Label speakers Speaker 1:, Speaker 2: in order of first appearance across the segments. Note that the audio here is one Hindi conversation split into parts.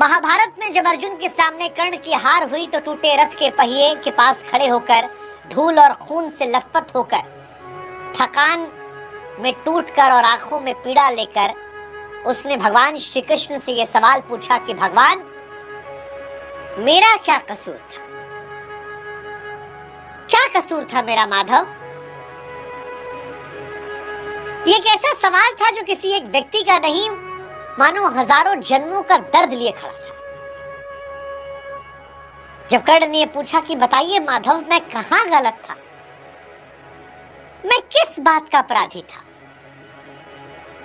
Speaker 1: महाभारत में जब अर्जुन के सामने कर्ण की हार हुई तो टूटे रथ के पहिए के पास खड़े होकर, धूल और खून से लथपथ होकर, थकान में टूटकर और आंखों में पीड़ा लेकर उसने भगवान श्री कृष्ण से यह सवाल पूछा कि भगवान, मेरा क्या कसूर था? क्या कसूर था मेरा माधव? ये एक ऐसा सवाल था जो किसी एक व्यक्ति का नहीं, मानो हजारों जन्मों का दर्द लिए खड़ा था। जब कर्ण ने पूछा कि बताइए माधव, मैं कहां गलत था, मैं किस बात का अपराधी था,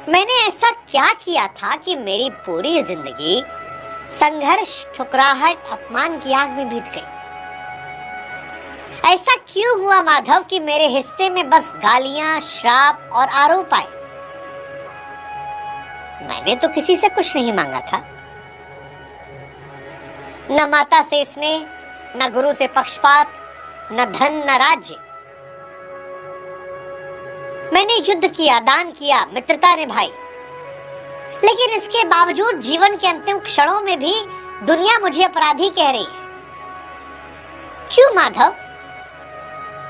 Speaker 1: मैंने ऐसा क्या किया था कि मेरी पूरी जिंदगी संघर्ष, ठुकराहट, अपमान की आग में बीत गई? ऐसा क्यों हुआ माधव कि मेरे हिस्से में बस गालियां, श्राप और आरोप आए? मैंने तो किसी से कुछ नहीं मांगा था, न माता से स्नेह, न गुरु से पक्षपात, न धन, न राज्य। मैंने युद्ध किया, दान किया, मित्रता निभाई, लेकिन इसके बावजूद जीवन के अंतिम क्षणों में भी दुनिया मुझे अपराधी कह रही है। क्यों माधव?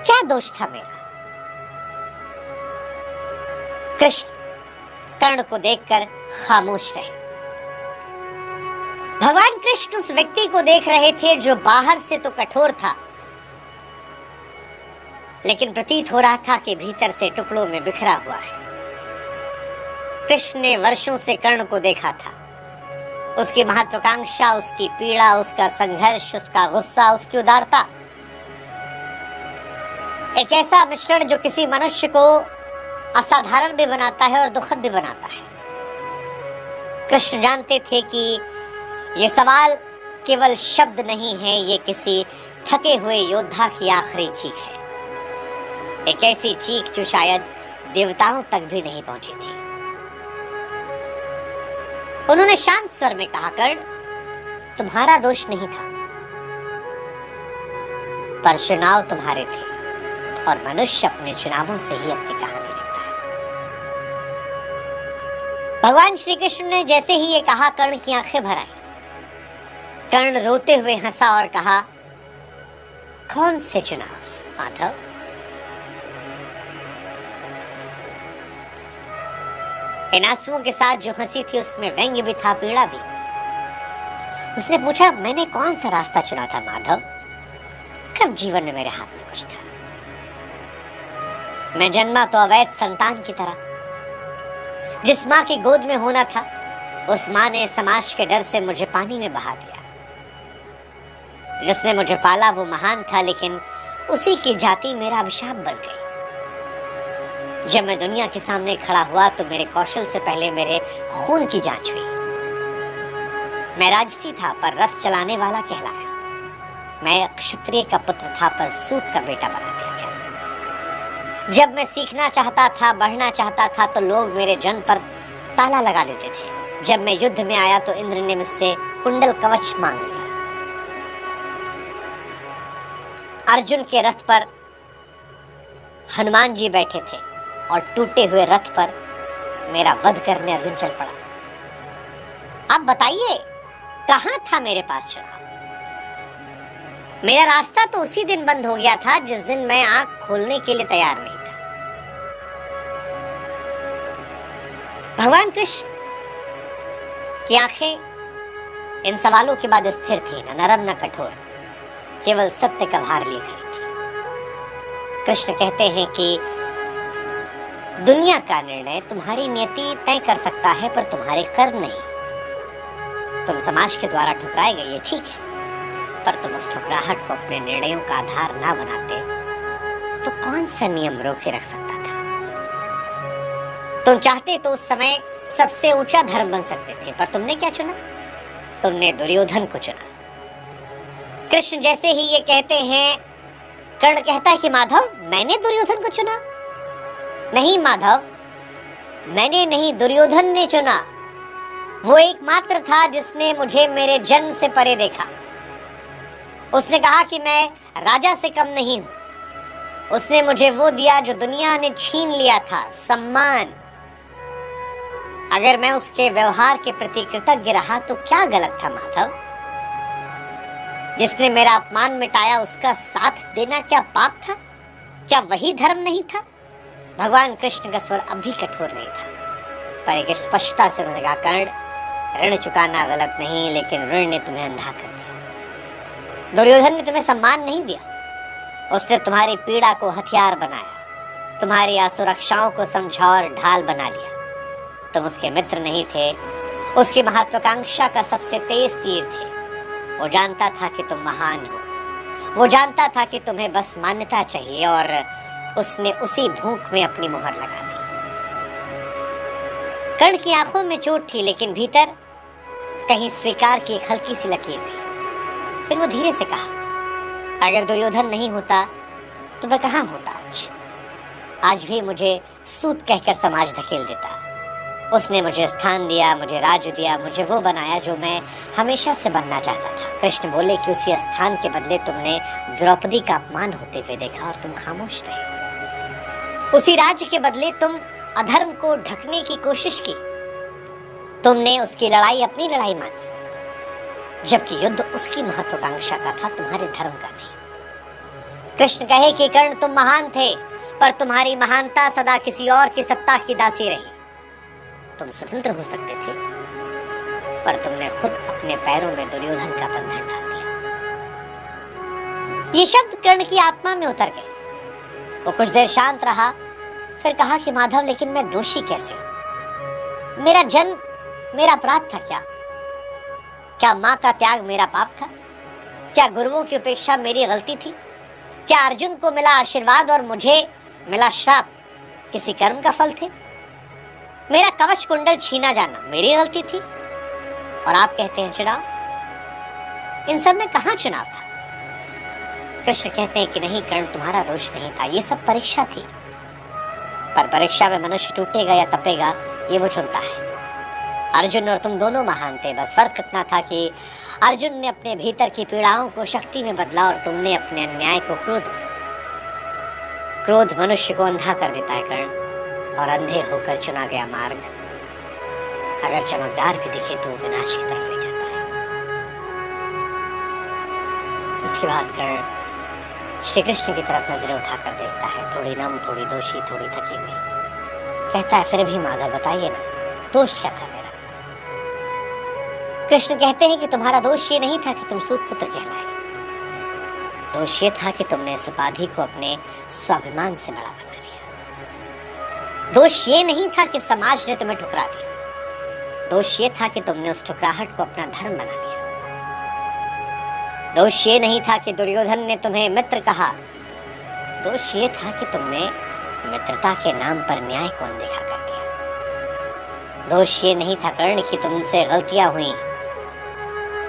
Speaker 1: क्या दोष था मेरा? कृष्ण कर्ण को देखकर खामोश रहे। भगवान कृष्ण उस व्यक्ति को देख रहे थे जो बाहर से तो कठोर था, लेकिन प्रतीत हो रहा था कि भीतर से टुकड़ों में बिखरा हुआ है। कृष्ण ने वर्षों से कर्ण को देखा था, उसकी महत्वाकांक्षा, उसकी पीड़ा, उसका संघर्ष, उसका गुस्सा, उसकी उदारता, एक ऐसा मिश्रण जो किसी मनुष्य को असाधारण भी बनाता है और दुखद भी बनाता है। कृष्ण जानते थे कि ये सवाल केवल शब्द नहीं है, ये किसी थके हुए योद्धा की आखिरी चीख है, एक ऐसी चीख जो शायद देवताओं तक भी नहीं पहुंची थी। उन्होंने शांत स्वर में कहा, कर्ण, तुम्हारा दोष नहीं था, पर चुनाव तुम्हारे थे और मनुष्य अपने चुनावों से ही अपनी कहानी लिखता है। भगवान श्री कृष्ण ने जैसे ही ये कहा, कर्ण की आंखें भर आई। कर्ण रोते हुए हंसा और कहा, कौन से चुनाव माधव? इन आंसुओं के साथ जो हंसी थी उसमें व्यंग्य भी था, पीड़ा भी। उसने पूछा, मैंने कौन सा रास्ता चुना था माधव? कब जीवन में मेरे हाथ में कुछ था? मैं जन्मा तो अवैध संतान की तरह। जिस माँ की गोद में होना था, उस माँ ने समाज के डर से मुझे पानी में बहा दिया। जिसने मुझे पाला वो महान था, लेकिन उसी की जाति मेरा अभिशाप बन गई। जब मैं दुनिया के सामने खड़ा हुआ तो मेरे कौशल से पहले मेरे खून की जांच हुई। मैं राजसी था पर रथ चलाने वाला कहलाया। मैं क्षत्रिय का पुत्र था पर सूत का बेटा बना दिया गया। जब मैं सीखना चाहता था, बढ़ना चाहता था, तो लोग मेरे जन्म पर ताला लगा देते थे। जब मैं युद्ध में आया तो इंद्र ने मुझसे कुंडल कवच मांग लिया। अर्जुन के रथ पर हनुमान जी बैठे थे और टूटे हुए रथ पर मेरा वध करने अर्जुन चल पड़ा। अब बताइए, कहां था मेरे पास चुनाव? मेरा रास्ता तो उसी दिन बंद हो गया था जिस दिन मैं आंख खोलने के लिए तैयार नहीं था। भगवान कृष्ण की आंखें इन सवालों के बाद स्थिर थी, न नरम न कठोर, केवल सत्य का भार लिए खड़ी थी। कृष्ण कहते हैं कि दुनिया का निर्णय तुम्हारी नियति तय कर सकता है, पर तुम्हारे कर्म नहीं। तुम समाज के द्वारा ठुकराए गए, ये ठीक है, पर तुम उस ठुकराहट को अपने निर्णयों का आधार ना बनाते तो कौन सा नियम रोके रख सकता था? तुम चाहते तो उस समय सबसे ऊंचा धर्म बन सकते थे, पर तुमने क्या चुना? तुमने दुर्योधन को चुना। कृष्ण जैसे ही ये कहते हैं, कर्ण कहता है कि माधव, मैंने दुर्योधन को चुना? नहीं माधव, मैंने नहीं, दुर्योधन ने चुना। वो एकमात्र था जिसने मुझे मेरे जन्म से परे देखा। उसने कहा कि मैं राजा से कम नहीं हूं। उसने मुझे वो दिया जो दुनिया ने छीन लिया था, सम्मान। अगर मैं उसके व्यवहार के प्रति कृतज्ञ रहा तो क्या गलत था माधव? जिसने मेरा अपमान मिटाया उसका साथ देना क्या पाप था? क्या वही धर्म नहीं था? भगवान कृष्ण का स्वर अब भी कठोर नहीं था, पर एक स्पष्टता से उन्होंने कहा, कर्ण, ऋण चुकाना गलत नहीं, लेकिन ऋण ने तुम्हें अंधा कर दिया। दुर्योधन ने तुम्हें सम्मान नहीं दिया, उसने तुम्हारी पीड़ा को हथियार बनाया, तुम्हारी असुरक्षाओं को समझा और ढाल बना लिया। तुम उसके मित्र नहीं थे, उसकी महत्वाकांक्षा का सबसे तेज तीर थे। वो जानता था कि तुम महान हो, वो जानता था कि तुम्हें बस मान्यता चाहिए, और उसने उसी भूख में अपनी मुहर लगा दी। कर्ण की आंखों में चोट थी, लेकिन भीतर कहीं स्वीकार की एक हल्की सी लकीर थी। फिर वो धीरे से कहा, अगर दुर्योधन नहीं होता तो मैं कहाँ होता आज भी मुझे सूत कहकर समाज धकेल देता। उसने मुझे स्थान दिया, मुझे राज्य दिया, मुझे वो बनाया जो मैं हमेशा से बनना चाहता था। कृष्ण बोले कि उसी स्थान के बदले तुमने द्रौपदी का अपमान होते हुए देखा और तुम खामोश रहे। उसी राज्य के बदले तुम अधर्म को ढकने की कोशिश की। तुमने उसकी लड़ाई अपनी लड़ाई मानी, जबकि युद्ध उसकी महत्वाकांक्षा का था, तुम्हारे धर्म का नहीं। कृष्ण कहे कि कर्ण, तुम महान थे, पर तुम्हारी महानता सदा किसी और की सत्ता की दासी रही। तुम स्वतंत्र हो सकते थे, पर तुमने खुद अपने पैरों में दुर्योधन का बंधन डाल दिया। ये शब्द कर्ण की आत्मा में उतर गए। वो कुछ देर शांत रहा, फिर कहा कि माधव, लेकिन मैं दोषी कैसे हूं? मेरा जन्म मेरा अपराध था क्या? क्या मां का त्याग मेरा पाप था? क्या गुरुओं की उपेक्षा मेरी गलती थी? क्या अर्जुन को मिला आशीर्वाद और मुझे मिला श्राप किसी कर्म का फल थे? मेरा कवच कुंडल छीना जाना मेरी गलती थी, और आप कहते हैं चुनाव? इन सब में कहां चुनाव था? कृष्ण कहते हैं कि नहीं कर्ण, तुम्हारा दोष नहीं था, ये सब परीक्षा थी। पर परीक्षा में मनुष्य टूटेगा या तपेगा, ये वो चुनता है। अर्जुन और तुम दोनों महान थे, बस फर्क इतना था कि अर्जुन ने अपने भीतर की पीड़ाओं को शक्ति में बदला और तुमने अपने अन्याय को क्रोध में। क्रोध मनुष्य को अंधा कर देता है कर्ण, और अंधे होकर चुना गया मार्ग अगर चमकदार भी दिखे तो विनाश की तरफ ले जाता है। इसके बाद कर्ण श्री कृष्ण की तरफ नजरें उठाकर देखता है, थोड़ी नम, थोड़ी दोषी, थोड़ी थकी हुई। कहता है, फिर भी माधव बताइए ना, दोष क्या था मेरा? कृष्ण कहते हैं कि तुम्हारा दोष ये नहीं था कि तुम सूत पुत्र कहलाए। दोष ये था कि तुमने इस उपाधि को अपने स्वाभिमान से बड़ा बना लिया। दोष ये नहीं था कि समाज ने तुम्हें ठुकरा दिया। दोष ये था कि तुमने उस ठुकराहट को अपना धर्म बना लिया। दोष ये नहीं था कि दुर्योधन ने तुम्हें मित्र कहा। दोष ये था कि तुमने मित्रता के नाम पर न्याय को अनदेखा कर दिया। दोष ये नहीं था कर्ण कि तुमसे गलतियां हुई।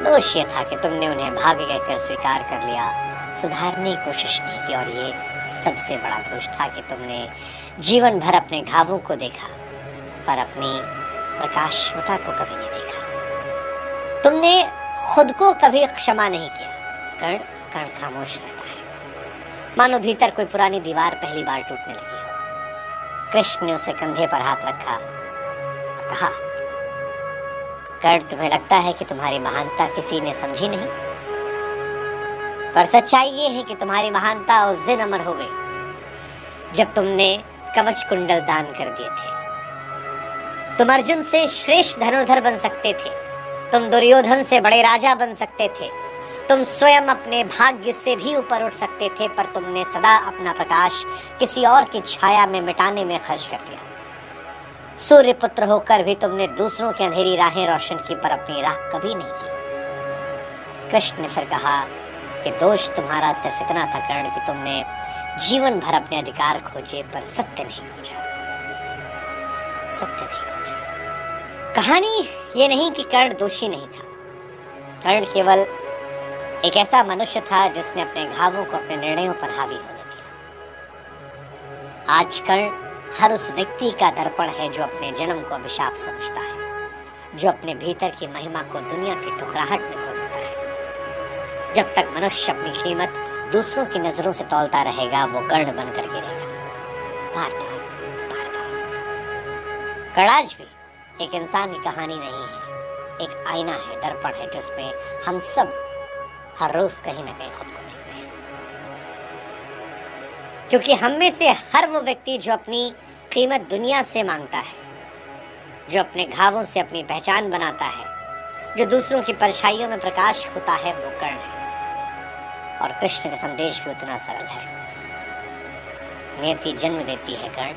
Speaker 1: दोष ये था कि तुमने उन्हें भाग्य कहकर स्वीकार कर लिया, सुधारने की कोशिश नहीं की। और ये सबसे बड़ा दोष था कि तुमने जीवन भर अपने घावों को देखा, पर अपनी प्रकाशवता को कभी नहीं देखा। तुमने खुद को कभी क्षमा नहीं किया। कर्ण खामोश रहता है, मानो भीतर कोई पुरानी दीवार पहली बार टूटने लगी हो। कृष्ण ने उसे कंधे पर हाथ रखा और कहा, कर्ण, तुम्हें लगता है कि तुम्हारी महानता किसी ने समझी नहीं, पर सच्चाई ये है कि तुम्हारी महानता उस दिन अमर हो गई जब तुमने कवच कुंडल दान कर दिए थे। तुम अर्जुन से श्रेष्ठ धनुर्धर बन सकते थे, तुम दुर्योधन से बड़े राजा बन सकते थे, तुम स्वयं अपने भाग्य से भी ऊपर उठ सकते थे, पर तुमने सदा अपना प्रकाश किसी और की छाया में मिटाने में खर्च कर दिया। सूर्य पुत्र होकर भी तुमने दूसरों की अंधेरी राहें रोशन की, पर अपनी राह कभी नहीं की। कृष्ण ने फिर कहा कि दोष तुम्हारा सिर्फ इतना था कर्ण कि तुमने जीवन भर अपने अधिकार खोजे, पर सत्य नहीं खोजा। सत्य नहीं खोजा। कहानी ये नहीं कि कर्ण दोषी नहीं था। कर्ण केवल एक ऐसा मनुष्य था जिसने अपने घावों को अपने निर्णयों पर हावी होने दिया। आज कर्ण हर उस व्यक्ति का दर्पण है जो अपने जन्म को अभिशाप समझता है, जो अपने भीतर की महिमा को दुनिया की ठुकराहट में खो देता है। जब तक मनुष्य अपनी कीमत दूसरों की नजरों से तौलता रहेगा, वो कर्ण बनकर गिरेगा, बार बार बार बार। कर्ण आज भी एक इंसान की कहानी नहीं है, एक आईना है, दर्पण है, जिसमें हम सब हर रोज कहीं ना कहीं खुद को देखते हैं। क्योंकि हम में से हर वो व्यक्ति जो अपनी कीमत दुनिया से मांगता है, जो अपने घावों से अपनी पहचान बनाता है, जो दूसरों की परछाइयों में प्रकाश होता है, वो कर्ण है। और कृष्ण का संदेश भी उतना सरल है। नियति जन्म देती है कर्ण,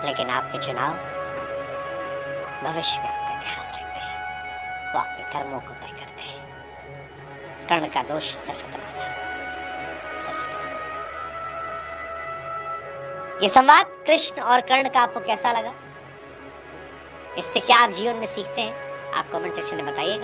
Speaker 1: लेकिन आपके चुनाव भविष्य में आपका इतिहास लिखते हैं, वो आपके कर्मों को तय करते हैं। कर्ण का दोष सिर्फ इतना था, सिर्फ इतना। ये संवाद कृष्ण और कर्ण का आपको कैसा लगा? इससे क्या आप जीवन में सीखते हैं? आप कमेंट सेक्शन में बताइएगा।